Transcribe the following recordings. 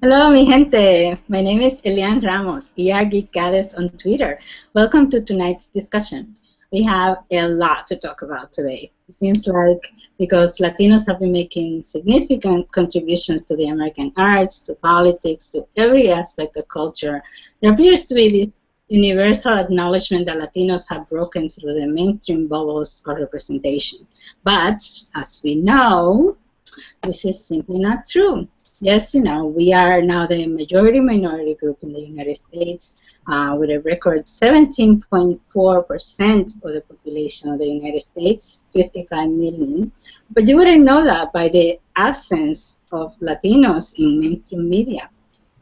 Hello, mi gente. My name is Elian Ramos, Geek Goddess on Twitter. Welcome to tonight's discussion. We have a lot to talk about today. It seems like because Latinos have been making significant contributions to the American arts, to politics, to every aspect of culture, there appears to be this universal acknowledgement that Latinos have broken through the mainstream bubbles of representation. But as we know, this is simply not true. Yes, we are now the majority minority group in the United States with a record 17.4% of the population of the United States, 55 million. But you wouldn't know that by the absence of Latinos in mainstream media.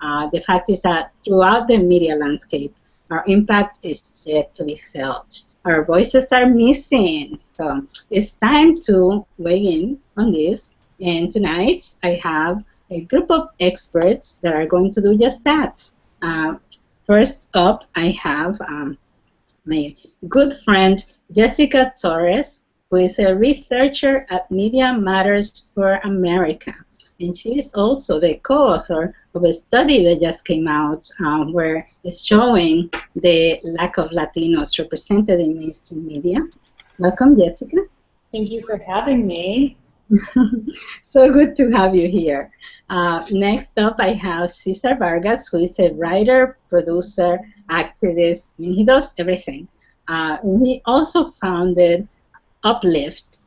The fact is that throughout the media landscape, our impact is yet to be felt. Our voices are missing. So it's time to weigh in on this. And tonight I have a group of experts that are going to do just that. First up, I have my good friend Jessica Torres, who is a researcher at Media Matters for America. And she is also the co-author of a study that just came out where it's showing the lack of Latinos represented in mainstream media. Welcome, Jessica. Thank you for having me. So good to have you here. Next up, I have Cesar Vargas, who is a writer, producer, activist. I mean, he does everything. He also founded Uplift,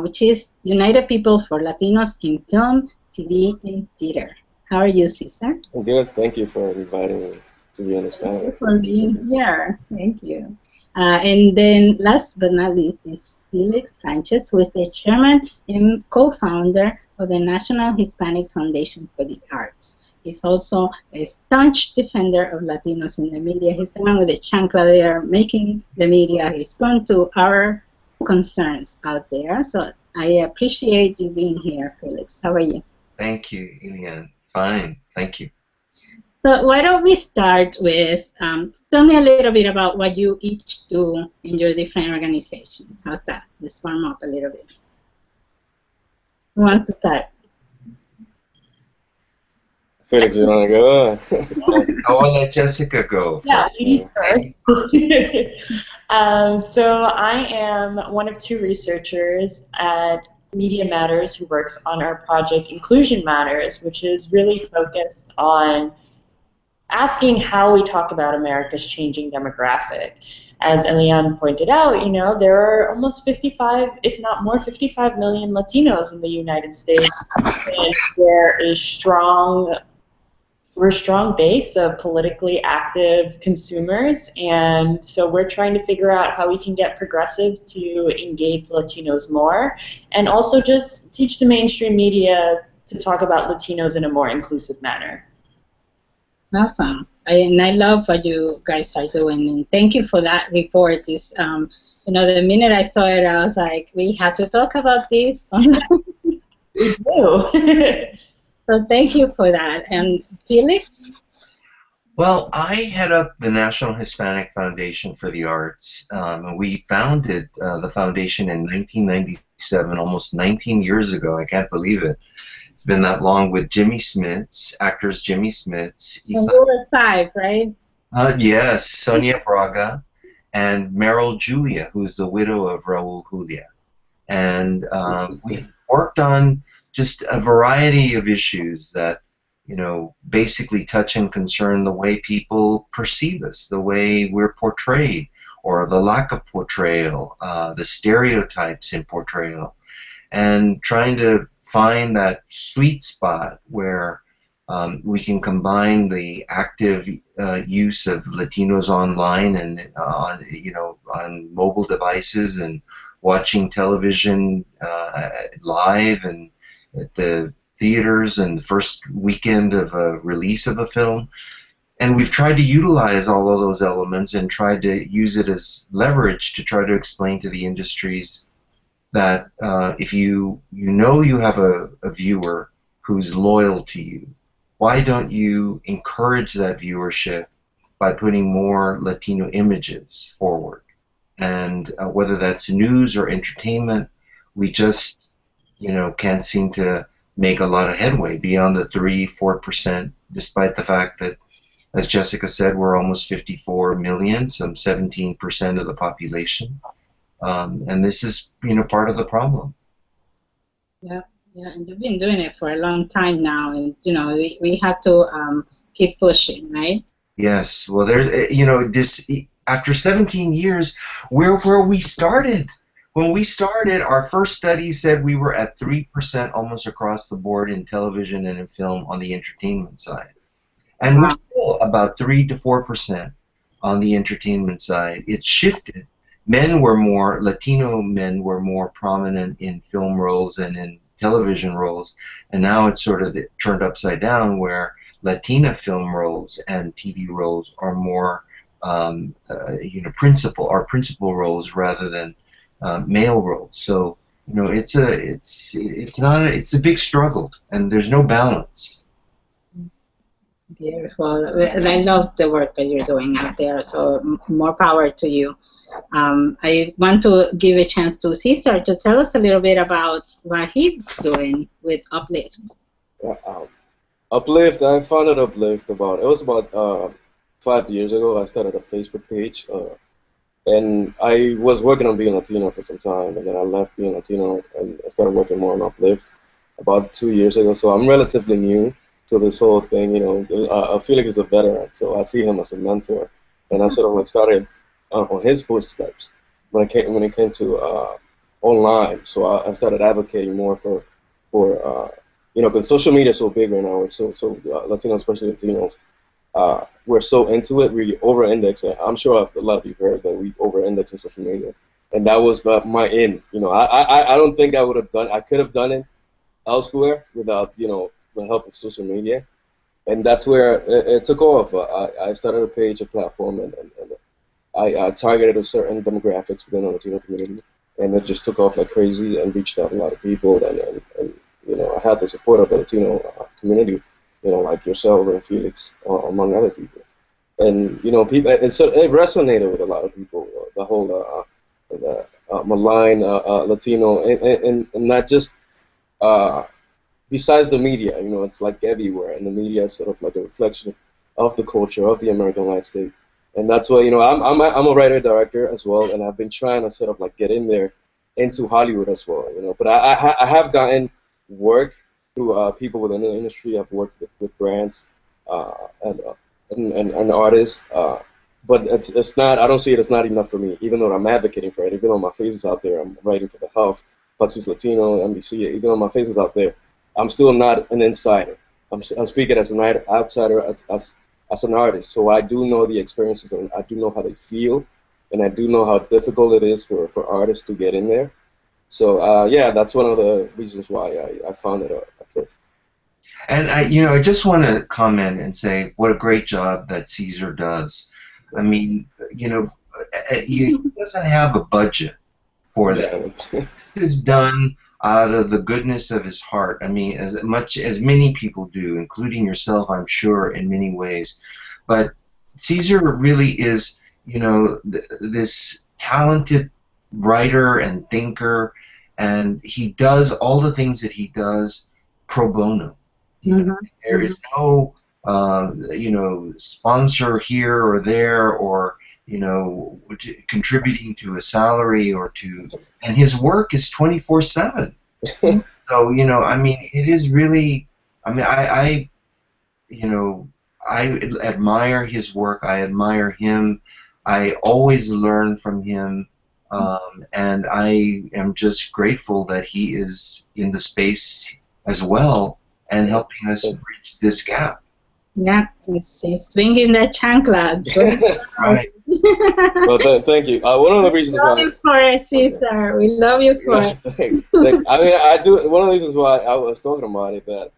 which is United People for Latinos in Film, TV, and Theater. How are you, Cesar? I'm good. Thank you for inviting me to be on this panel. Thank you for being here. Thank you. And then last but not least is Felix Sanchez, who is the chairman and co-founder of the National Hispanic Foundation for the Arts. He's also a staunch defender of Latinos in the media. He's the one with the chancla there, making the media respond to our concerns out there. So I appreciate you being here, Felix. How are you? Thank you, Elian. Fine, thank you. So why don't we start with, tell me a little bit about what you each do in your different organizations. How's that? Let's warm up a little bit. Who wants to start? Felix, you want to go? I will let Jessica go. Yeah, ladies first. So I am one of two researchers at Media Matters who works on our project Inclusion Matters, which is really focused on asking how we talk about America's changing demographic. As Elian pointed out, there are almost 55, if not more, 55 million Latinos in the United States, and we're a strong base of politically active consumers, and so we're trying to figure out how we can get progressives to engage Latinos more, and also just teach the mainstream media to talk about Latinos in a more inclusive manner. Awesome. And I love what you guys are doing, and thank you for that report. This, the minute I saw it, I was like, we have to talk about this. We do. So thank you for that. And Felix? Well, I head up the National Hispanic Foundation for the Arts. We founded the foundation in 1997, almost 19 years ago. I can't believe it. It's been that long, with Jimmy Smits, actors Jimmy Smits. You were 5, right? Yes, Sonia Braga, and Meryl Julia, who's the widow of Raul Julia. And we worked on just a variety of issues that, basically touch and concern the way people perceive us, the way we're portrayed, or the lack of portrayal, the stereotypes in portrayal, and trying to find that sweet spot where we can combine the active use of Latinos online and on mobile devices and watching television live and at the theaters and the first weekend of a release of a film. And we've tried to utilize all of those elements and tried to use it as leverage to try to explain to the industries that if you have a viewer who's loyal to you, why don't you encourage that viewership by putting more Latino images forward? And whether that's news or entertainment, we just can't seem to make a lot of headway beyond the 3-4%, despite the fact that, as Jessica said, we're almost 54 million, some 17% of the population. And this is, part of the problem. Yeah, yeah, and you've been doing it for a long time now, and we have to keep pushing, right? Yes. Well, after 17 years, where we started. When we started, our first study said we were at 3% almost across the board in television and in film on the entertainment side. And we're still about 3 to 4% on the entertainment side. It's shifted. Latino men were more prominent in film roles and in television roles, and now it's sort of turned upside down, where Latina film roles and TV roles are more, principal roles rather than male roles. So it's a big struggle, and there's no balance. Beautiful. I love the work that you're doing out there, so more power to you. I want to give a chance to Cesar to tell us a little bit about what he's doing with Uplift. Uplift, I founded Uplift it was about 5 years ago. I started a Facebook page, and I was working on being Latino for some time, and then I left being Latino and I started working more on Uplift about 2 years ago. So I'm relatively new to this whole thing. Felix is a veteran, so I see him as a mentor, and I sort of started on his footsteps when it came to online. So I started advocating more for because social media is so big right now. So Latinos, especially Latinos, we're so into it. We over-index. I'm sure a lot of you heard that we over-index in social media, and that was my in. I don't think I would have done. I could have done it elsewhere without the help of social media, and that's where it took off. I started a page, a platform, and I targeted a certain demographics within the Latino community, and it just took off like crazy and reached out a lot of people, and I had the support of the Latino community, like yourself and Felix, among other people, and people. It resonated with a lot of people. The whole malign Latino, and not just besides the media. It's like everywhere, and the media is sort of like a reflection of the culture of the American landscape. And that's why I'm a writer director as well, and I've been trying to sort of like get in there into Hollywood as well. But I have gotten work through people within the industry. I've worked with brands and artists, but it's not. I don't see it as not enough for me. Even though I'm advocating for it, even though my face is out there, I'm writing for the Huff, Puxis Latino, NBC. Even though my face is out there, I'm still not an insider. I'm speaking as an outsider, as an artist, so I do know the experiences, and I do know how they feel, and I do know how difficult it is for artists to get in there. So yeah, that's one of the reasons why I founded Uplift. And I just want to comment and say what a great job that Cesar does. I mean, he doesn't have a budget for this. This is done out of the goodness of his heart. I mean, as much as many people do, including yourself, I'm sure, in many ways. But Cesar really is, this talented writer and thinker, and he does all the things that he does pro bono. There is no, sponsor here or there, or contributing to a salary or to, and his work is 24/7. So I mean, it is really. I mean, I admire his work. I admire him. I always learn from him, and I am just grateful that he is in the space as well and helping us bridge this gap. Yeah, he's swinging that chancla. Right. Well, thank you. One of the reasons we love you for it, Cesar. We love you for it. I mean, I do. One of the reasons why I was talking about it that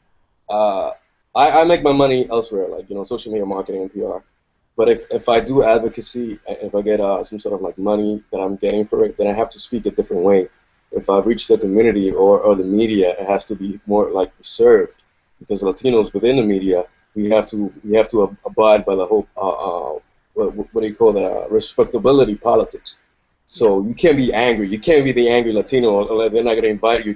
I make my money elsewhere, like social media marketing and PR. But if I do advocacy, if I get some sort of like money that I'm getting for it, then I have to speak a different way. If I reach the community or the media, it has to be more like served, because Latinos within the media, we have to abide by the whole what do you call that, respectability politics. So you can't be angry. You can't be the angry Latino, or they're not going to invite you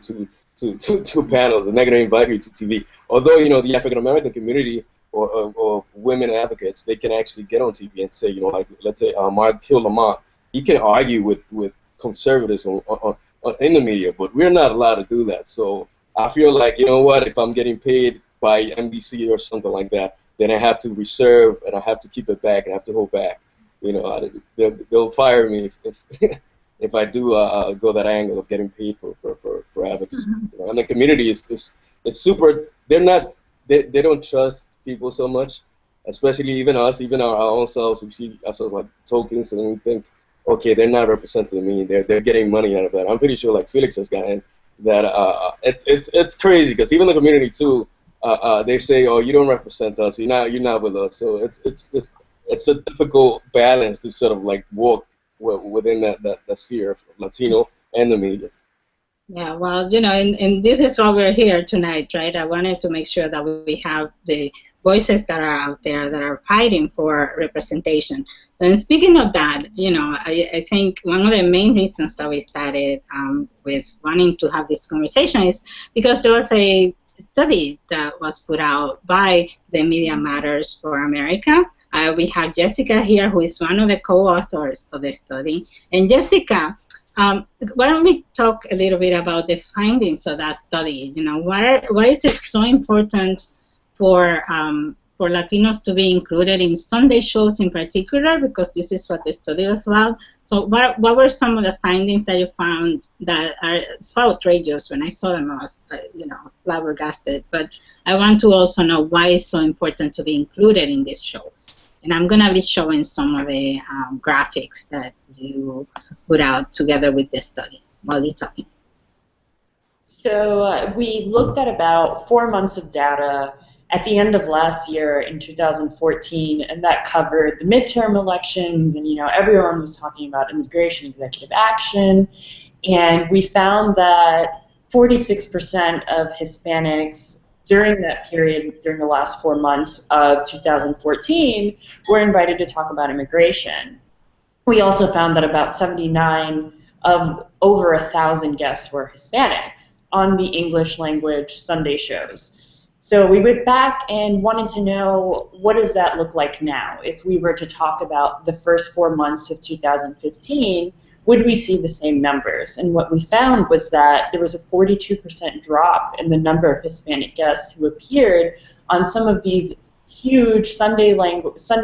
to panels. They're not going to invite you to TV. Although, you know, the African American community or women advocates, they can actually get on TV and say, you know, like, let's say Mark Hill Lamont, he can argue with conservatives in the media, but we're not allowed to do that. So I feel like, you know what, if I'm getting paid by NBC or something like that, then I have to reserve and I have to keep it back and I have to hold back. You know, they'll fire me if if I do go that angle of getting paid for advocacy. Mm-hmm. You know, and the community is super. They don't trust people so much, especially even us, even our own selves. We see ourselves like tokens, and we think, okay, they're not representing me. They're getting money out of that. I'm pretty sure like Felix has gotten that. It's crazy because even the community too. They say, oh, you don't represent us. You're not with us. So it's a difficult balance to sort of like walk within that sphere of Latino and the media. Yeah, well, you know, and this is why we're here tonight, right? I wanted to make sure that we have the voices that are out there that are fighting for representation. And speaking of that, you know, I think one of the main reasons that we started with wanting to have this conversation is because there was a study that was put out by the Media Matters for America. We have Jessica here, who is one of the co-authors of the study. And Jessica, why don't we talk a little bit about the findings of that study? You know, why is it so important for Latinos to be included in Sunday shows in particular? Because this is what the study was about. So what were some of the findings that you found that are so outrageous? When I saw them, I was, you know, flabbergasted. But I want to also know why it's so important to be included in these shows. And I'm going to be showing some of the graphics that you put out together with the study while you're talking. So we looked at about 4 months of data at the end of last year in 2014, and that covered the midterm elections, and, you know, everyone was talking about immigration executive action, and we found that 46% of Hispanics during that period, during the last 4 months of 2014, were invited to talk about immigration. We also found that about 79 of over 1,000 guests were Hispanics on the English language Sunday shows. So we went back and wanted to know, what does that look like now? If we were to talk about the first 4 months of 2015, would we see the same numbers? And what we found was that there was a 42% drop in the number of Hispanic guests who appeared on some of these huge Sunday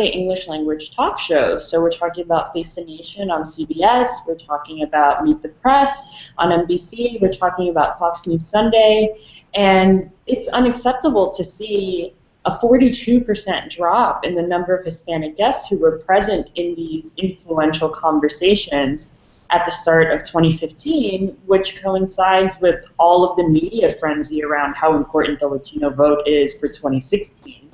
English language talk shows. So we're talking about Face the Nation on CBS, we're talking about Meet the Press on NBC, we're talking about Fox News Sunday, and it's unacceptable to see a 42% drop in the number of Hispanic guests who were present in these influential conversations at the start of 2015, which coincides with all of the media frenzy around how important the Latino vote is for 2016.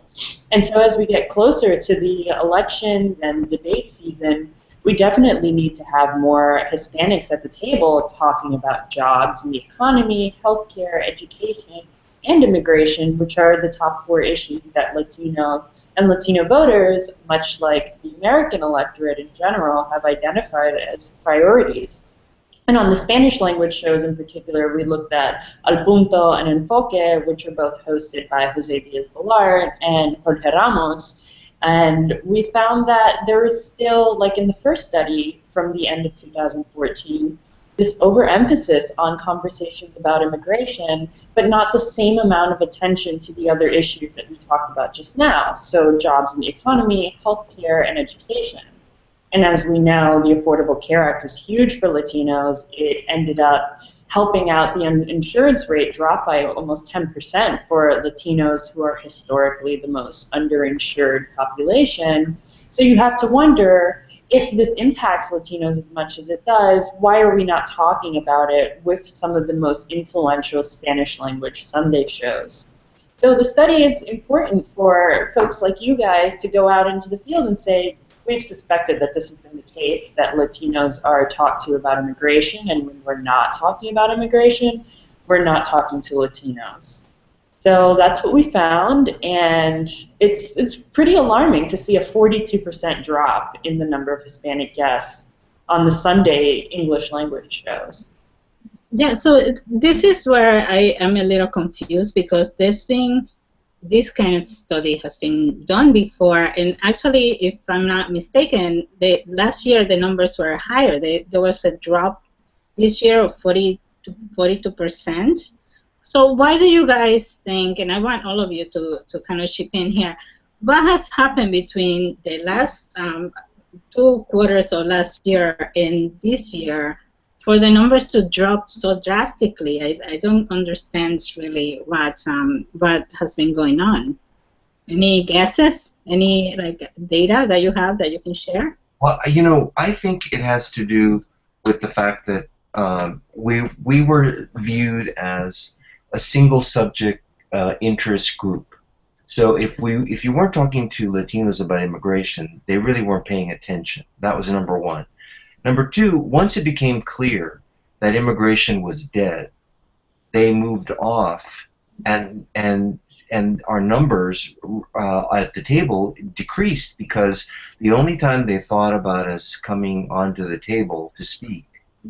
And so as we get closer to the elections and debate season, we definitely need to have more Hispanics at the table talking about jobs and the economy, healthcare, education, and immigration, which are the top 4 issues that Latino and Latino voters, much like the American electorate in general, have identified as priorities. And on the Spanish language shows in particular, we looked at Al Punto and Enfoque, which are both hosted by Jose Diaz-Balart and Jorge Ramos. And we found that there was still, like in the first study from the end of 2014, this overemphasis on conversations about immigration, but not the same amount of attention to the other issues that we talked about just now. So jobs in the economy, healthcare, and education. And as we know, the Affordable Care Act was huge for Latinos. It ended up helping out the insurance rate drop by almost 10% for Latinos, who are historically the most underinsured population. So you have to wonder, if this impacts Latinos as much as it does, why are we not talking about it with some of the most influential Spanish language Sunday shows? So the study is important for folks like you guys to go out into the field and say, we've suspected that this has been the case, that Latinos are talked to about immigration, and when we're not talking about immigration, we're not talking to Latinos. So that's what we found, and it's pretty alarming to see a 42% drop in the number of Hispanic guests on the Sunday English language shows. Yeah, so this is where I am a little confused because this kind of study has been done before, and actually, if I'm not mistaken, last year the numbers were higher. There was a drop this year of 40 to 42%. So why do you guys think, and I want all of you to kind of chip in here, what has happened between the last 2 quarters of last year and this year for the numbers to drop so drastically? I don't understand really what has been going on. Any guesses? Any data that you have that you can share? Well, I think it has to do with the fact that we were viewed as a single subject interest group. So if you weren't talking to Latinos about immigration, they really weren't paying attention. That was number one. Number two, once it became clear that immigration was dead, they moved off, and our numbers at the table decreased because the only time they thought about us coming onto the table to speak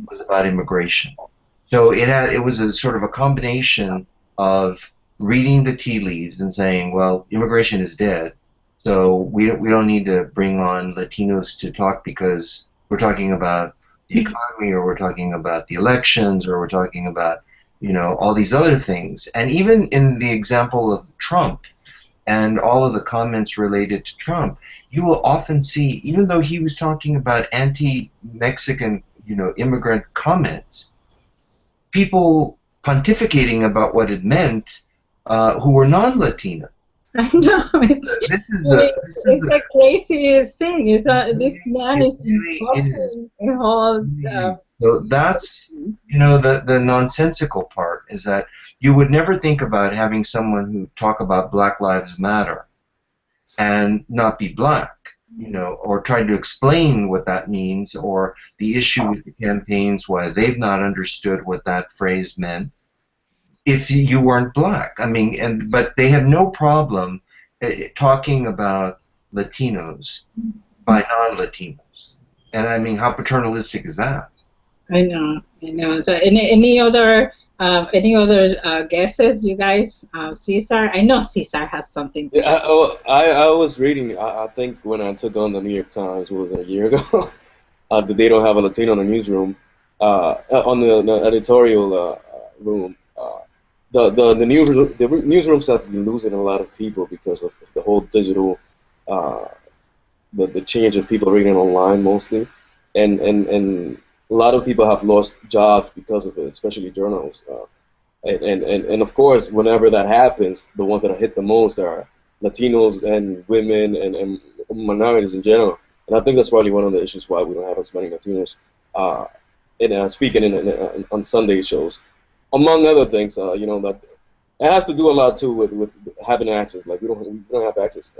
was about immigration. So it was a sort of a combination of reading the tea leaves and saying, well, immigration is dead, so we don't need to bring on Latinos to talk because we're talking about the economy, or we're talking about the elections, or we're talking about all these other things. And even in the example of Trump and all of the comments related to Trump, you will often see, even though he was talking about anti-Mexican immigrant comments, people pontificating about what it meant who were non-Latino. I know, it's a crazy thing. This man is insulting the whole. So that's the nonsensical part is that you would never think about having someone who talk about Black Lives Matter and not be black, or trying to explain what that means, or the issue with the campaigns, why they've not understood what that phrase meant if you weren't black. I mean, but they have no problem talking about Latinos by non-Latinos. And I mean, how paternalistic is that? I know. So, any other guesses, you guys? Cesar, I know Cesar has something to say. I was reading. I think when I took on the New York Times, what was it, a year ago? That they don't have a Latino in the newsroom, on the editorial room. The newsrooms have been losing a lot of people because of the whole digital, the change of people reading online mostly, and a lot of people have lost jobs because of it, especially journalists. And of course, whenever that happens, the ones that are hit the most are Latinos and women and minorities in general. And I think that's probably one of the issues why we don't have as many Latinos speaking on Sunday shows. Among other things, that it has to do a lot too with having access. Like we don't have access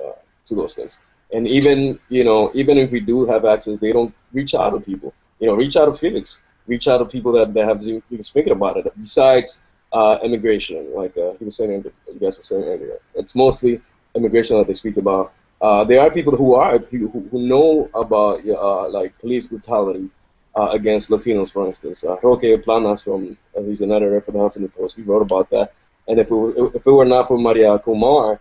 to those things. And even if we do have access, they don't reach out to people. Reach out to Felix. Reach out to people that have been speaking about it. Besides immigration, like he was saying, you guys were saying earlier, it's mostly immigration that they speak about. There are people who know about like police brutality against Latinos, for instance. Roque Planas, he's an editor for the Huffington Post. He wrote about that. And if it were not for Maria Kumar,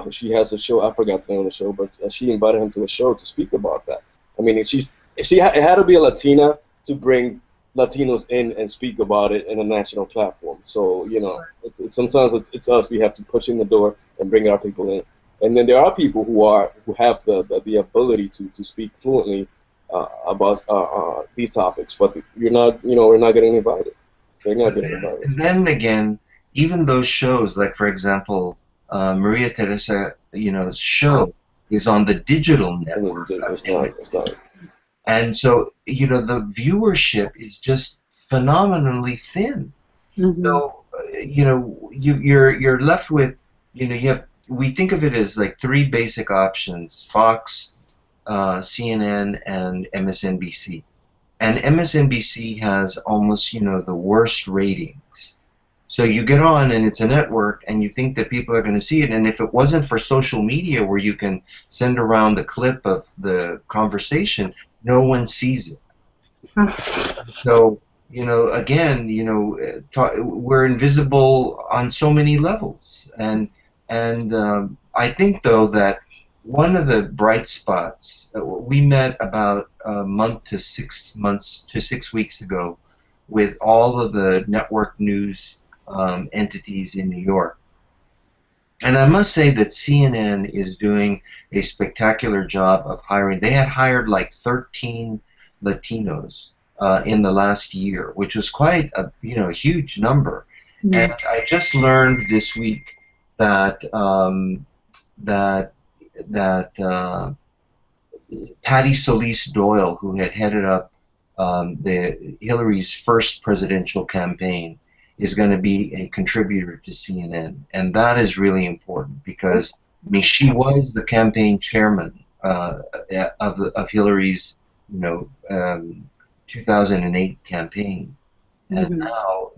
she has a show. I forgot the name of the show, but she invited him to a show to speak about that. I mean, it had to be a Latina to bring Latinos in and speak about it in a national platform. So sometimes it's us. We have to push in the door and bring our people in. And then there are people who have the ability to speak fluently about these topics, but we're not getting invited. They're not getting invited. And then again, even those shows, like for example, Maria Teresa, show is on the digital network. It's not. And so, the viewership is just phenomenally thin. Mm-hmm. So, you're left with, we think of it as like three basic options: Fox, CNN, and MSNBC. And MSNBC has almost, the worst ratings. So you get on and it's a network and you think that people are going to see it, and if it wasn't for social media where you can send around the clip of the conversation, no one sees it. So, again, we're invisible on so many levels, and I think though that one of the bright spots, we met about a month to 6 months to 6 weeks ago with all of the network news entities in New York. And I must say that CNN is doing a spectacular job of hiring. They had hired like 13 Latinos in the last year, which was quite a huge number. Mm-hmm. And I just learned this week that Patty Solis Doyle, who had headed up the Hillary's first presidential campaign, is going to be a contributor to CNN, and that is really important because she was the campaign chairman of Hillary's 2008 campaign, and now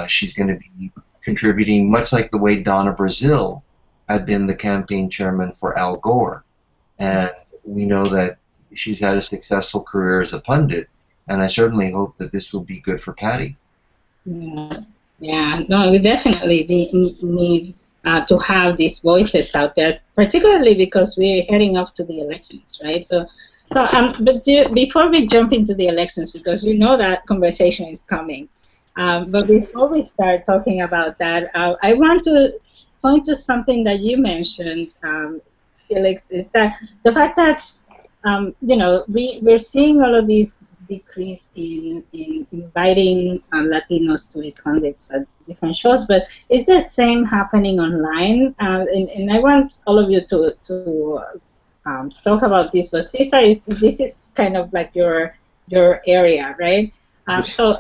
she's going to be contributing much like the way Donna Brazile had been the campaign chairman for Al Gore, and we know that she's had a successful career as a pundit, and I certainly hope that this will be good for Patty. Yeah, no, we definitely need to have these voices out there, particularly because we're heading up to the elections, right? But before we jump into the elections, because that conversation is coming, but before we start talking about that, I want to point to something that you mentioned, Felix, is that the fact that we're seeing all of these decrease in inviting Latinos to be pundits at different shows, but is the same happening online? And I want all of you to talk about this. But Cesar, this is kind of like your area, right? So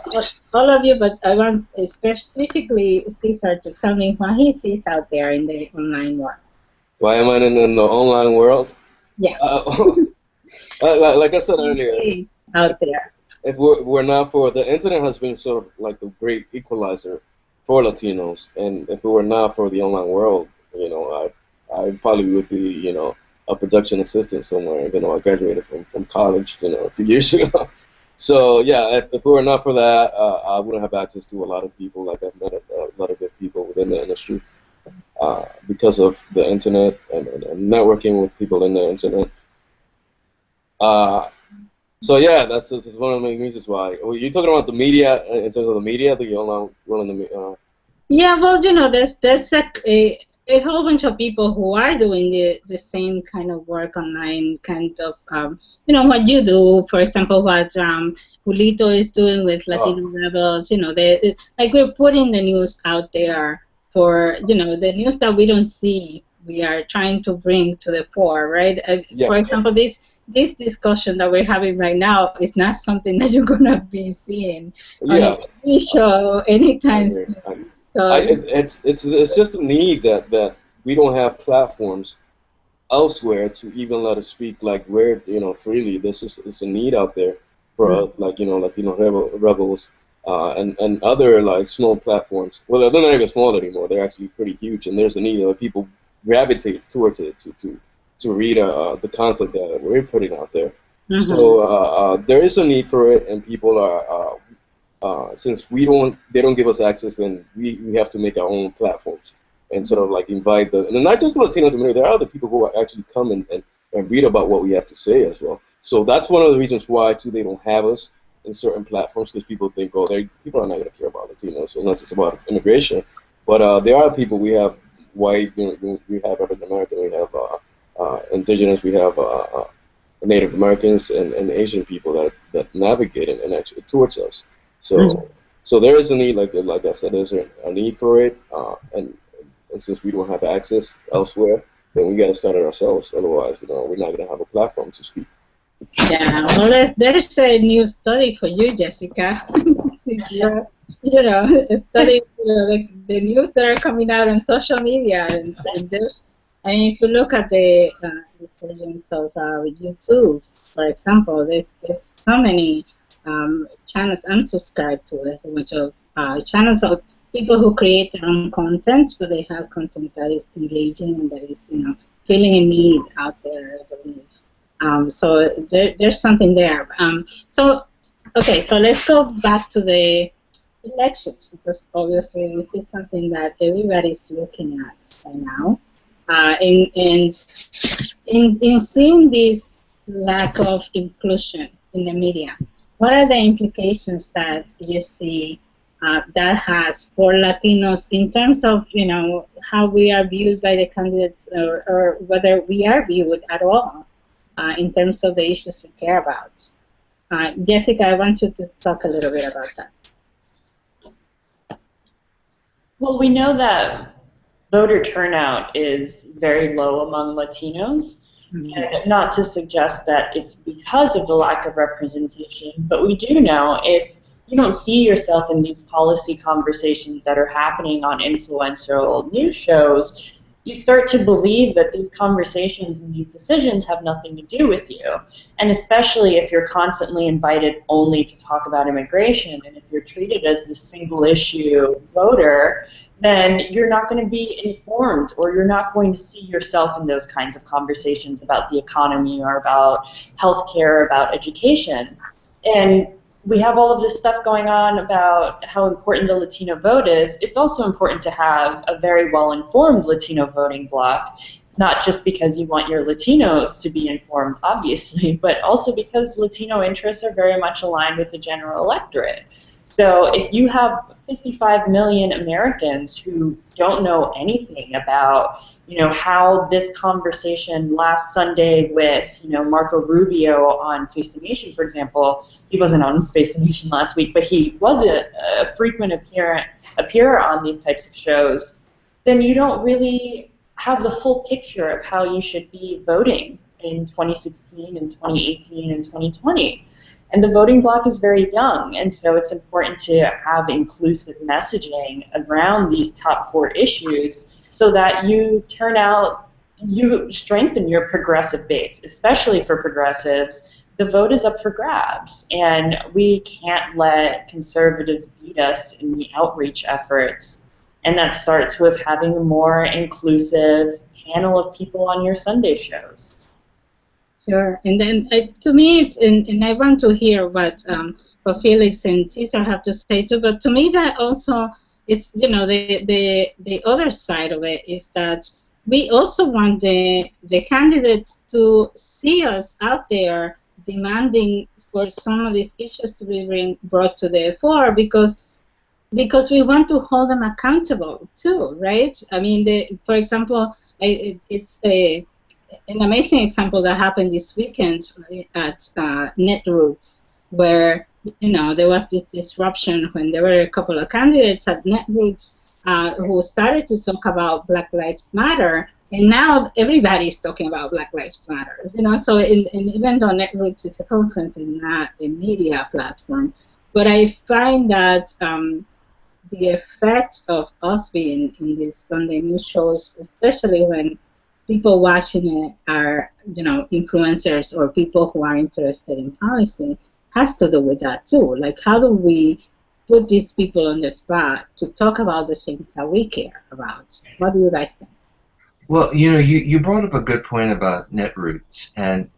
all of you, but I want specifically Cesar to tell me what he sees out there in the online world. Why am I in the online world? Yeah. Like I said earlier, out there. If we're not for the internet has been sort of like the great equalizer for Latinos, and if it were not for the online world, I probably would be a production assistant somewhere. I graduated from college a few years ago. So yeah, if it were not for that, I wouldn't have access to a lot of people. Like I've met a lot of good people within the industry because of the internet and networking with people in the internet. So yeah, that's one of the main reasons why. You're talking about the media in terms of the media, the online world in the. Yeah, well, there's a whole bunch of people who are doing the same kind of work online, kind of what you do. For example, what Julito is doing with Latino Rebels. Like we're putting the news out there for the news that we don't see. We are trying to bring to the fore, right? Yeah. For example, this discussion that we're having right now is not something that you're gonna be seeing on a TV show anytime soon. It's just a need that we don't have platforms elsewhere to even let us speak like we're freely. It's a need out there for us, like Latino Rebels and other like small platforms. Well, they're not even small anymore. They're actually pretty huge, and there's a need that people gravitate towards it to read the content that we're putting out there. So there is a need for it, and people are since they don't give us access, then we have to make our own platforms and sort of like invite and not just Latino community. There are other people who actually come and read about what we have to say as well. So that's one of the reasons why too they don't have us in certain platforms, because people think people are not going to care about Latinos unless it's about immigration. But there are people. We have white, we have African American, we have indigenous, we have Native Americans and Asian people that navigate and actually towards us. So there is a need, like I said, there's a need for it, and since we don't have access elsewhere, then we got to start it ourselves. Otherwise, we're not going to have a platform to speak. Yeah, well, there's a new study for you, Jessica. Since you're, studying the news that are coming out on social media, and there's, if you look at the resurgence of YouTube, for example, there's so many channels. I'm subscribed to a whole bunch of channels of people who create their own content, but they have content that is engaging and that is, filling a need out there, I believe. So there's something there. So Okay, so let's go back to the elections, because obviously this is something that everybody's looking at right now. In seeing this lack of inclusion in the media, what are the implications that you see that has for Latinos in terms of, you know, how we are viewed by the candidates, or whether we are viewed at all in terms of the issues we care about? Jessica, I want you to talk a little bit about that. Well, we know that voter turnout is very low among Latinos, and not to suggest that it's because of the lack of representation, but we do know if you don't see yourself in these policy conversations that are happening on influential news shows, you start to believe that these conversations and these decisions have nothing to do with you. And especially if you're constantly invited only to talk about immigration, and if you're treated as the single issue voter, then you're not going to be informed, or you're not going to see yourself in those kinds of conversations about the economy or about healthcare, about education. And we have all of this stuff going on about how important the Latino vote is. It's also important to have a very well-informed Latino voting bloc, not just because you want your Latinos to be informed, obviously, but also because Latino interests are very much aligned with the general electorate. So if you have 55 million Americans who don't know anything about, you know, how this conversation last Sunday with, you know, Marco Rubio on Face the Nation, for example, he wasn't on Face the Nation last week, but he was a frequent appearer on these types of shows, then you don't really have the full picture of how you should be voting in 2016 and 2018 and 2020. And the voting bloc is very young, and so it's important to have inclusive messaging around these top 4 issues so that you turn out, you strengthen your progressive base, especially for progressives. The vote is up for grabs, and we can't let conservatives beat us in the outreach efforts. And that starts with having a more inclusive panel of people on your Sunday shows. Sure, and then to me, it's and I want to hear what Felix and Cesar have to say too. But to me, that also it's, you know, the other side of it is that we also want the candidates to see us out there demanding for some of these issues to be brought to the fore, because we want to hold them accountable too, right? I mean, for example, it's an amazing example that happened this weekend at Netroots, where, you know, there was this disruption when there were a couple of candidates at Netroots who started to talk about Black Lives Matter, and now everybody's talking about Black Lives Matter. You know, so even though Netroots is a conference and not a media platform, but I find that the effect of us being in these Sunday news shows, especially when people watching it are, you know, influencers or people who are interested in policy, has to do with that too. Like, how do we put these people on the spot to talk about the things that we care about? What do you guys think? Well, you know, you brought up a good point about Netroots, and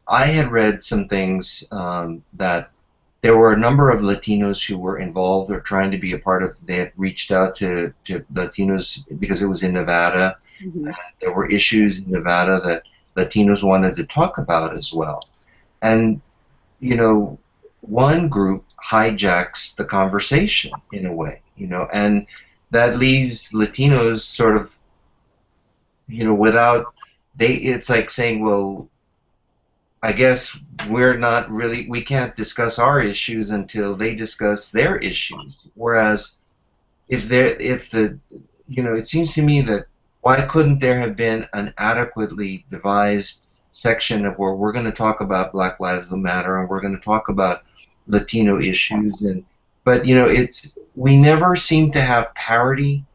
I had read some things that there were a number of Latinos who were involved or trying to be a part of. They had reached out to Latinos because it was in Nevada. Mm-hmm. And there were issues in Nevada that Latinos wanted to talk about as well. And, you know, one group hijacks the conversation in a way, you know, and that leaves Latinos sort of, you know, without, it's like saying, well, I guess we can't discuss our issues until they discuss their issues. Whereas you know, it seems to me that why couldn't there have been an adequately devised section of where we're going to talk about Black Lives Matter and we're going to talk about Latino issues, but you know, we never seem to have parity.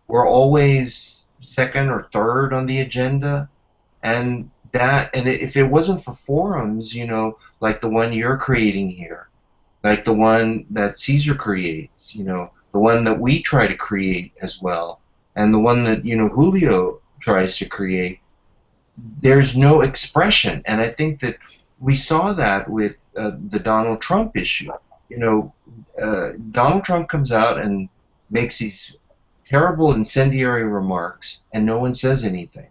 We're always second or third on the agenda, and if it wasn't for forums, you know, like the one you're creating here, like the one that Cesar creates, you know, the one that we try to create as well, and the one that, you know, Julio tries to create, there's no expression. And I think that we saw that with the Donald Trump issue. you know, Donald Trump comes out and makes these terrible incendiary remarks, and no one says anything.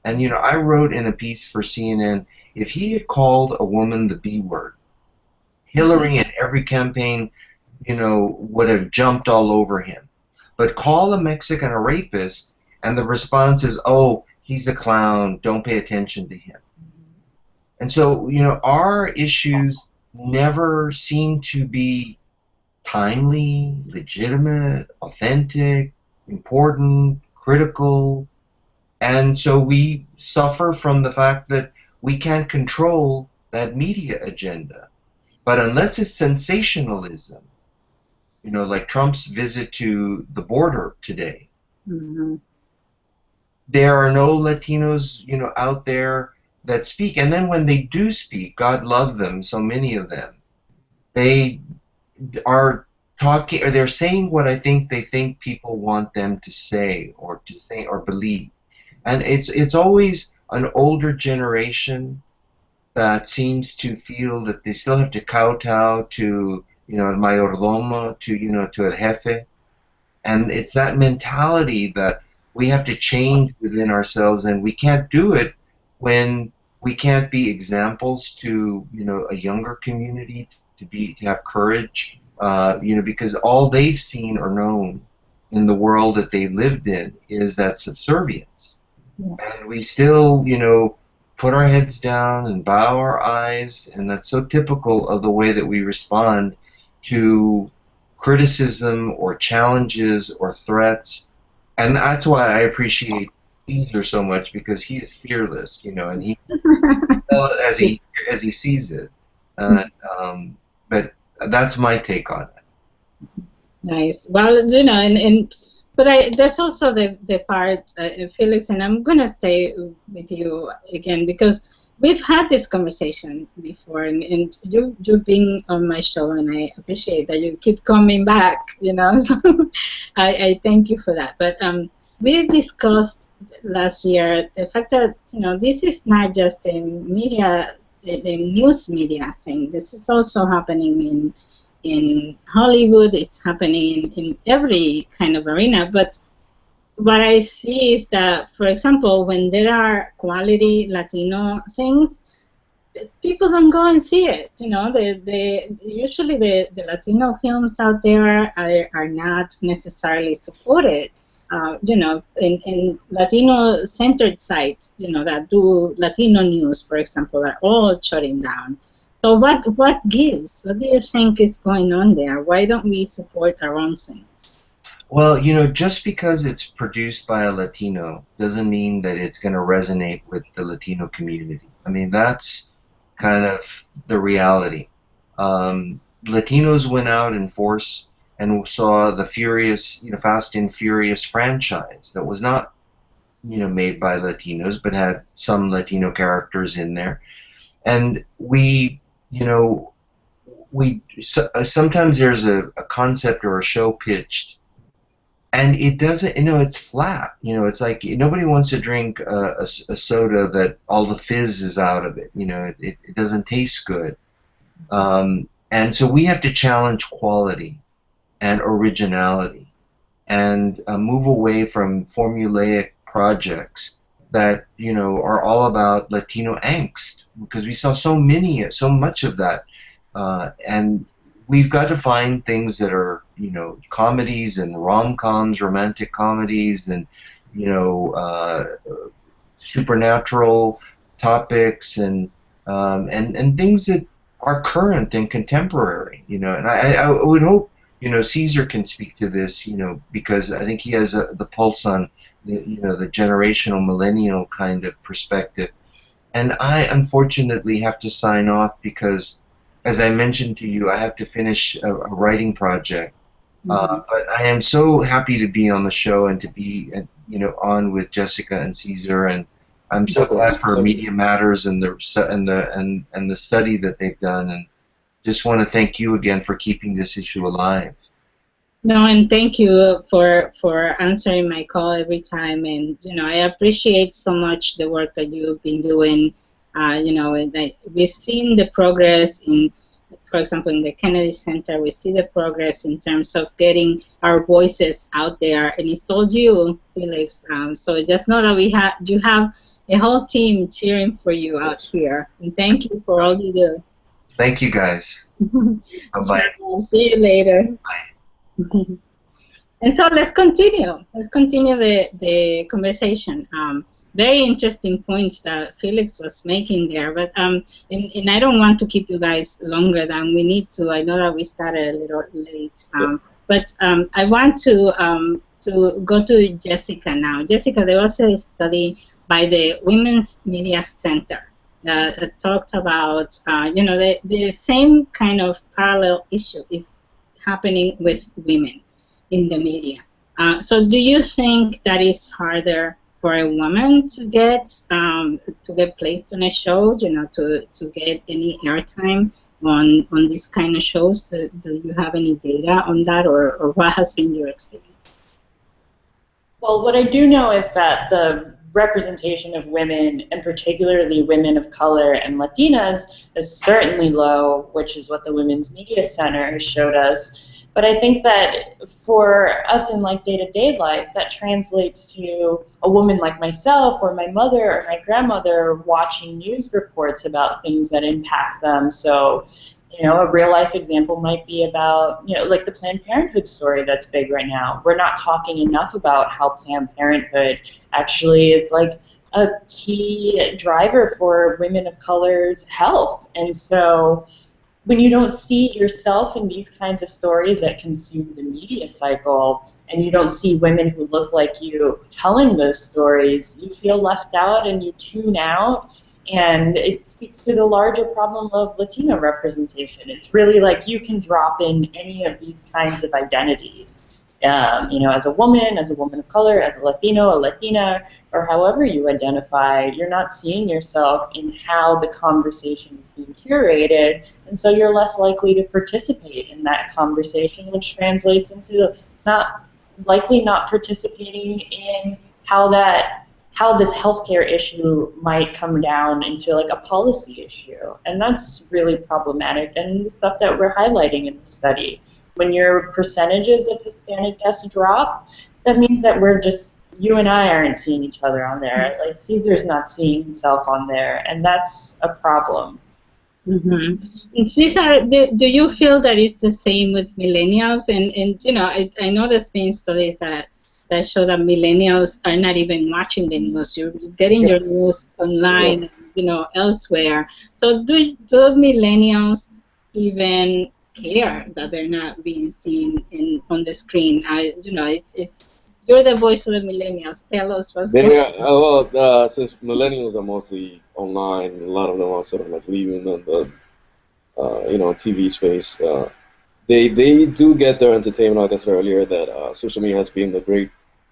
And, you know, I wrote in a piece for CNN, if he had called a woman the B word, Hillary in every campaign, you know, would have jumped all over him. But call a Mexican a rapist, and the response is, oh, he's a clown, don't pay attention to him. And so, you know, our issues never seem to be timely, legitimate, authentic, important, critical. And so we suffer from the fact that we can't control that media agenda. But unless it's sensationalism, you know, like Trump's visit to the border today, there are no Latinos, you know, out there that speak. And then when they do speak, God love them, so many of them, they are talking, or they're saying what I think they think people want them to say or to think or believe. And it's always an older generation that seems to feel that they still have to kowtow to, you know, el mayordomo, to, you know, to el jefe. And it's that mentality that we have to change within ourselves, and we can't do it when we can't be examples to, you know, a younger community to have courage, you know, because all they've seen or known in the world that they lived in is that subservience. Yeah. And we still, you know, put our heads down and bow our eyes, and that's so typical of the way that we respond to criticism or challenges or threats. And that's why I appreciate Caesar so much, because he is fearless, you know, and he tell it as he sees it. But that's my take on it. Nice. Well, you know, but there's also the part, Felix, and I'm gonna stay with you again because we've had this conversation before, and you've been on my show, and I appreciate that you keep coming back. You know, so I thank you for that. But we discussed last year the fact that, you know, this is not just a media, the news media thing. This is also happening in Hollywood. It's happening in every kind of arena. But what I see is that, for example, when there are quality Latino things, people don't go and see it. You know, usually the Latino films out there are not necessarily supported. You know, in Latino-centered sites, you know, that do Latino news, for example, are all shutting down. So what gives? What do you think is going on there? Why don't we support our own things? Well, you know, just because it's produced by a Latino doesn't mean that it's going to resonate with the Latino community. I mean, that's kind of the reality. Latinos went out in force and saw the Furious, you know, Fast and Furious franchise that was not, you know, made by Latinos, but had some Latino characters in there. And we, you know, sometimes there's a concept or a show pitched, and it doesn't, you know, it's flat. You know, it's like nobody wants to drink a soda that all the fizz is out of it. You know, it doesn't taste good. And so we have to challenge quality and originality and move away from formulaic projects that, you know, are all about Latino angst, because we saw so much of that, and we've got to find things that are, you know, comedies and rom-coms, romantic comedies, and, you know, supernatural topics, and things that are current and contemporary, you know. And I would hope, you know, Caesar can speak to this, you know, because I think he has the pulse on, you know, the generational millennial kind of perspective. And I unfortunately have to sign off because, as I mentioned to you, I have to finish a writing project. But I am so happy to be on the show and to be, you know, on with Jessica and Caesar, and I'm so glad for Media Matters and the study that they've done, and just want to thank you again for keeping this issue alive. No, and thank you for answering my call every time, and, you know, I appreciate so much the work that you've been doing. You know, we've seen the progress in for example, in the Kennedy Center, we see the progress in terms of getting our voices out there, and it's all you, Felix. So just know that you have a whole team cheering for you out here, and thank you for all you do. Thank you, guys. Bye-bye. I'll see you later. Bye. And so let's continue. Let's continue the conversation. Very interesting points that Felix was making there. But and I don't want to keep you guys longer than we need to. I know that we started a little late. But I want to go to Jessica now. Jessica, there was a study by the Women's Media Center that talked about, the same kind of parallel issue is happening with women in the media. So do you think that is harder for a woman to get placed on a show, to get any airtime on these kind of shows? Do you have any data on that, or what has been your experience? Well, what I do know is that the representation of women, and particularly women of color and Latinas, is certainly low, which is what the Women's Media Center showed us. But I think that for us in like day-to-day life, that translates to a woman like myself or my mother or my grandmother watching news reports about things that impact them. So, a real-life example might be about, like the Planned Parenthood story that's big right now. We're not talking enough about how Planned Parenthood actually is like a key driver for women of color's health. And so when you don't see yourself in these kinds of stories that consume the media cycle, and you don't see women who look like you telling those stories, you feel left out and you tune out. And it speaks to the larger problem of Latino representation. It's really like you can drop in any of these kinds of identities. As a woman of color, as a Latino, a Latina, or however you identify, you're not seeing yourself in how the conversation is being curated, and so you're less likely to participate in that conversation, which translates into not participating in how this healthcare issue might come down into like a policy issue. And that's really problematic, and the stuff that we're highlighting in the study. When your percentages of Hispanic guests drop, that means that you and I aren't seeing each other on there. Like Cesar's not seeing himself on there, and that's a problem. Mm-hmm. And Cesar, do you feel that it's the same with millennials? And I know there's been studies that show that millennials are not even watching the news. You're getting your news online, elsewhere. So do millennials even care that they're not being seen on the screen? You're the voice of the millennials. Tell us what's going on. Since millennials are mostly online, a lot of them are sort of like leaving the TV space. They do get their entertainment. Like I said earlier, that social media has been the great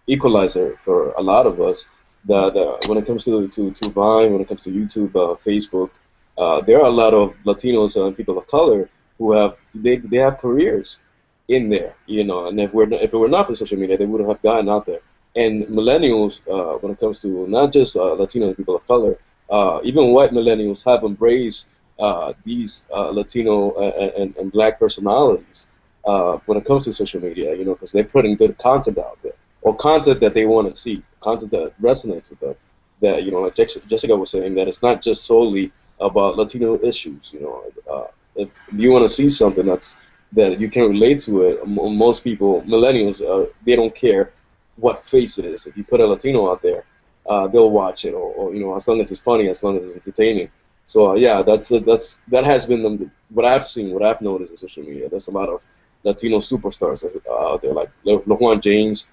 equalizer for a lot of us. That when it comes to Vine, when it comes to YouTube, Facebook, there are a lot of Latinos and people of color who have careers in there, and if it were not for social media, they wouldn't have gotten out there. And millennials, when it comes to not just Latino and people of color, even white millennials have embraced these Latino and black personalities when it comes to social media, because they're putting good content out there, or content that they want to see, content that resonates with them. That, like Jessica was saying, that it's not just solely about Latino issues. If you want to see something that you can relate to it, most people, millennials, they don't care what face it is. If you put a Latino out there, they'll watch it, or as long as it's funny, as long as it's entertaining. So that has been what I've seen, what I've noticed in social media. There's a lot of Latino superstars out there, like LeJuan James,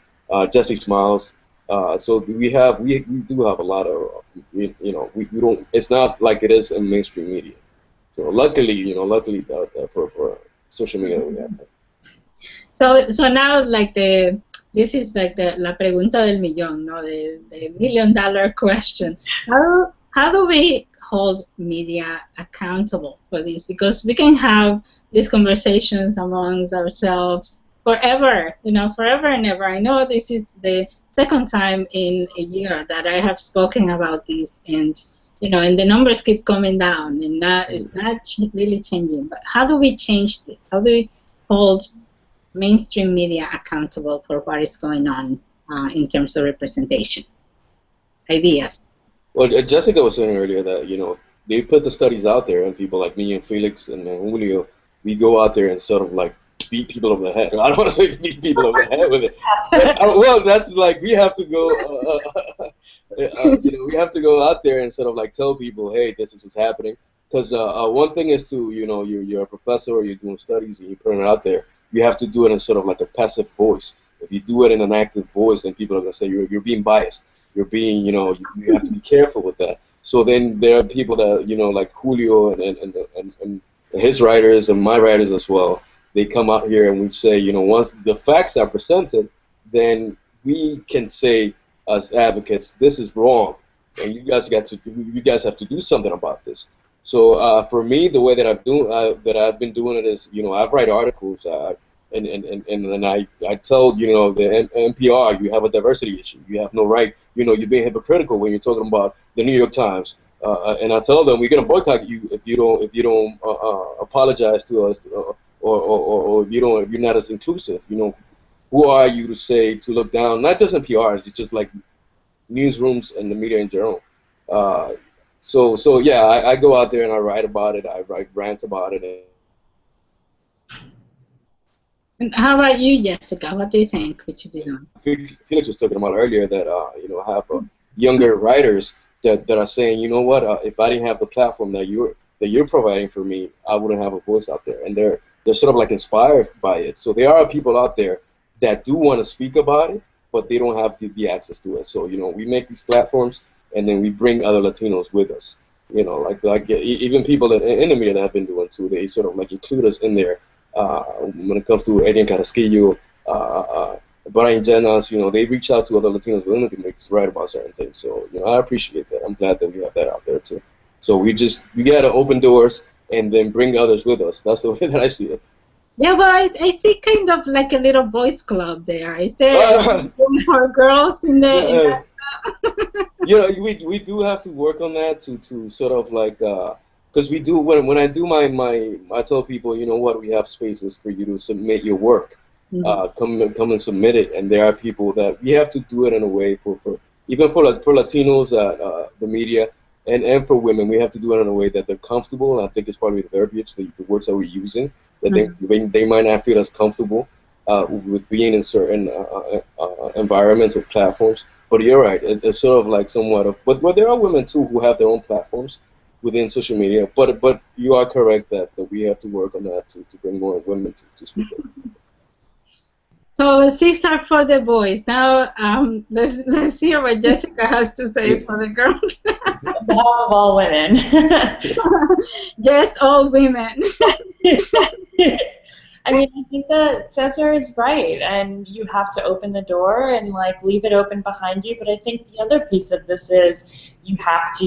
Jesse Smiles. So we do have a lot of, we don't. It's not like it is in mainstream media. So luckily, for social media that we have. So now, this is like la pregunta del millón, no, the $1 million question. How do we hold media accountable for this? Because we can have these conversations amongst ourselves forever, forever and ever. I know this is the second time in a year that I have spoken about this, and and the numbers keep coming down, and it's not really changing. But how do we change this? How do we hold mainstream media accountable for what is going on in terms of representation? Ideas. Well, Jessica was saying earlier that they put the studies out there, and people like me and Felix and Julio, we go out there and sort of like beat people over the head. I don't want to say beat people over the head with it. Well, that's like we have to go. We have to go out there and sort of like tell people, hey, this is what's happening. Because one thing is to you're a professor or you're doing studies and you're putting it out there. You have to do it in sort of like a passive voice. If you do it in an active voice, then people are gonna say you're being biased. You're being, you have to be careful with that. So then there are people that, like Julio and his writers and my writers as well. They come out here and we say, once the facts are presented, then we can say as advocates, this is wrong, and you guys have to do something about this. So for me, the way that I've been doing it is, I write articles. And I tell the NPR, you have a diversity issue. You have no right. You're being hypocritical when you're talking about the New York Times. And I tell them we're gonna boycott you if you don't apologize to us or if you're not as inclusive. Who are you to look down? Not just NPR. It's just like newsrooms and the media in general. So yeah, I go out there and I write about it. I write rants about it. And how about you, Jessica? What do you think we should be doing? Felix was talking about earlier that I have younger writers that are saying, if I didn't have the platform that you're providing for me, I wouldn't have a voice out there, and they're sort of like inspired by it. So there are people out there that do want to speak about it, but they don't have the access to it. So we make these platforms, and then we bring other Latinos with us. Like even people in the media that have been doing too. They sort of like include us in there. When it comes to Adrian Carrasquillo, Brian Janas, they reach out to other Latinos within the community to write about certain things. So, I appreciate that. I'm glad that we have that out there too. So we gotta open doors and then bring others with us. That's the way that I see it. Yeah, well, I see kind of like a little boys club there. Is there for girls in the? We do have to work on that to sort of like. Because we do when I do I tell people, we have spaces for you to submit your work. Come and submit it, and there are people that we have to do it in a way for even for Latinos, the media, and for women, we have to do it in a way that they're comfortable. And I think it's probably the verbiage, the words that we're using, that they might not feel as comfortable with being in certain environments or platforms. But you're right, it's sort of like somewhat of, but there are women too who have their own platforms within social media, but you are correct that we have to work on that to bring more women to speak up. So Cesar for the boys. Now let's hear what Jessica has to say for the girls. On behalf of all women. Yes, all women. I mean, I think that Cesar is right, and you have to open the door and like leave it open behind you. But I think the other piece of this is you have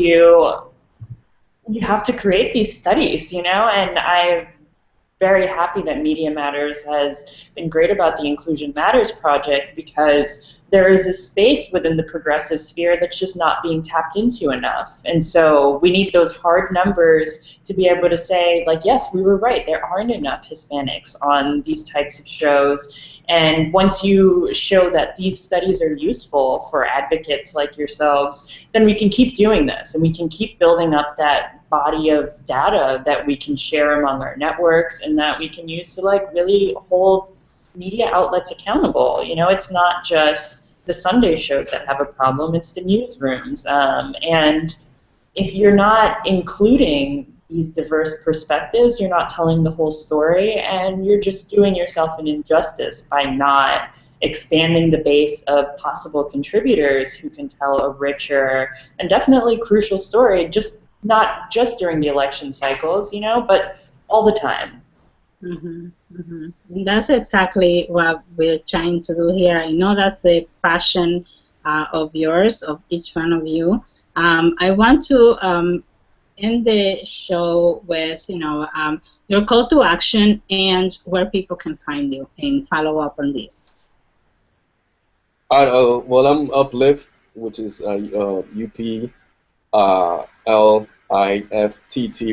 to create these studies, and I'm very happy that Media Matters has been great about the Inclusion Matters project, because there is a space within the progressive sphere that's just not being tapped into enough. And so we need those hard numbers to be able to say, like, yes, we were right, there aren't enough Hispanics on these types of shows. And once you show that these studies are useful for advocates like yourselves, then we can keep doing this, and we can keep building up that body of data that we can share among our networks and that we can use to like really hold media outlets accountable. It's not just the Sunday shows that have a problem, it's the newsrooms. And if you're not including these diverse perspectives, you're not telling the whole story, and you're just doing yourself an injustice by not expanding the base of possible contributors who can tell a richer and definitely crucial story, not just during the election cycles, but all the time. And that's exactly what we're trying to do here. I know that's the passion of yours, of each one of you. I want to end the show with, your call to action and where people can find you and follow up on this. Well, I'm Uplift, which is UP LIFTT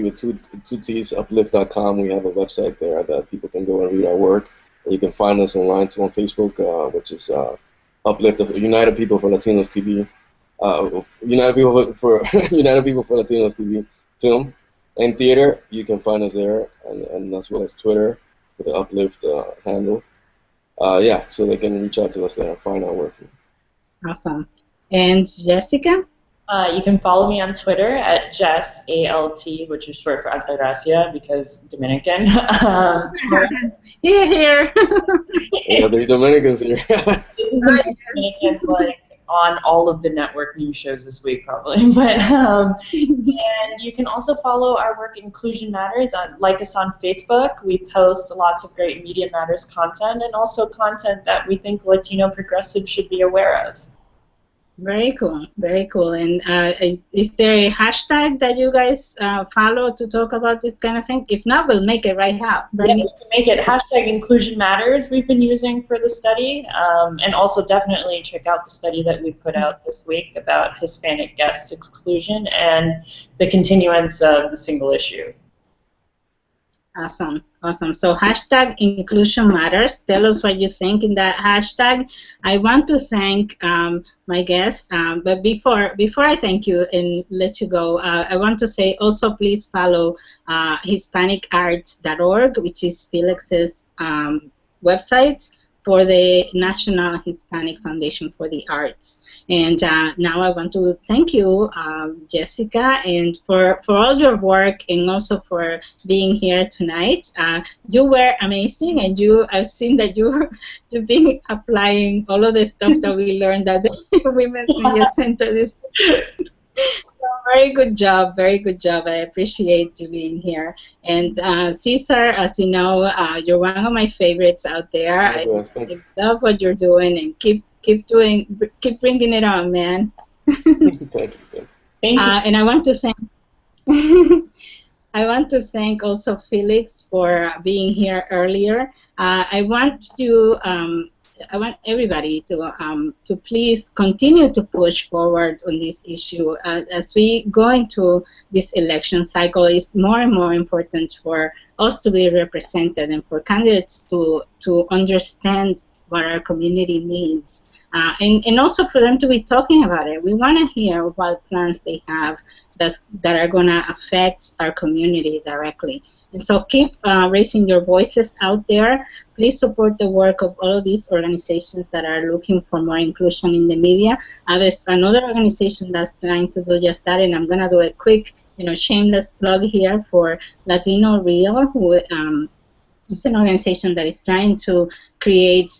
with two T's, uplift.com. We have a website there that people can go and read our work. And you can find us online too on Facebook, which is Uplift of United People for Latinos TV. United People for United People for Latinos TV film and theater. You can find us there, and as well as Twitter with the Uplift handle. Yeah, so they can reach out to us there and find our work. Awesome. And Jessica? You can follow me on Twitter at Jess, A-L-T, which is short for Altagracia because Dominican. Here. Yeah, there's Dominicans here. This is the Dominicans, like, on all of the network news shows this week, probably. But and you can also follow our work, Inclusion Matters. Like us on Facebook. We post lots of great Media Matters content and also content that we think Latino progressives should be aware of. Very cool, very cool. And is there a hashtag that you guys follow to talk about this kind of thing? If not, we'll make it right now. Yeah, we can make it hashtag Inclusion Matters we've been using for the study. And also definitely check out the study that we put out this week about Hispanic guest exclusion and the continuance of the single issue. Awesome, awesome. So hashtag Inclusion Matters. Tell us what you think in that hashtag. I want to thank my guests, but before I thank you and let you go, I want to say also please follow HispanicArts.org, which is Felix's website for the National Hispanic Foundation for the Arts. And now I want to thank you, Jessica, and for all your work and also for being here tonight. You were amazing, and I've seen that you've been applying all of the stuff that we learned at the Women's Media Center this week. So very good job, very good job. I appreciate you being here. And Cesar, as you know, you're one of my favorites out there. I love what you're doing, and keep bringing it on, man. Thank you. Thank you. And I want to thank I want to thank also Felix for being here earlier. I want everybody to please continue to push forward on this issue. As we go into this election cycle, it's more and more important for us to be represented and for candidates to understand what our community needs. And also for them to be talking about it. We want to hear what plans they have that are going to affect our community directly. And so keep raising your voices out there. Please support the work of all of these organizations that are looking for more inclusion in the media. There's another organization that's trying to do just that, and I'm going to do a quick, shameless plug here for Latino Real, who is an organization that is trying to create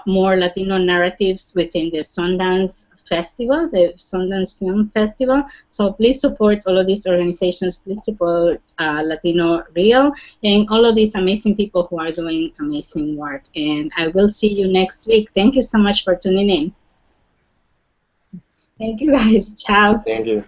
more Latino narratives within the Sundance Festival, the Sundance Film Festival. So please support all of these organizations. Please support Latino Real and all of these amazing people who are doing amazing work. And I will see you next week. Thank you so much for tuning in. Thank you, guys. Ciao. Thank you.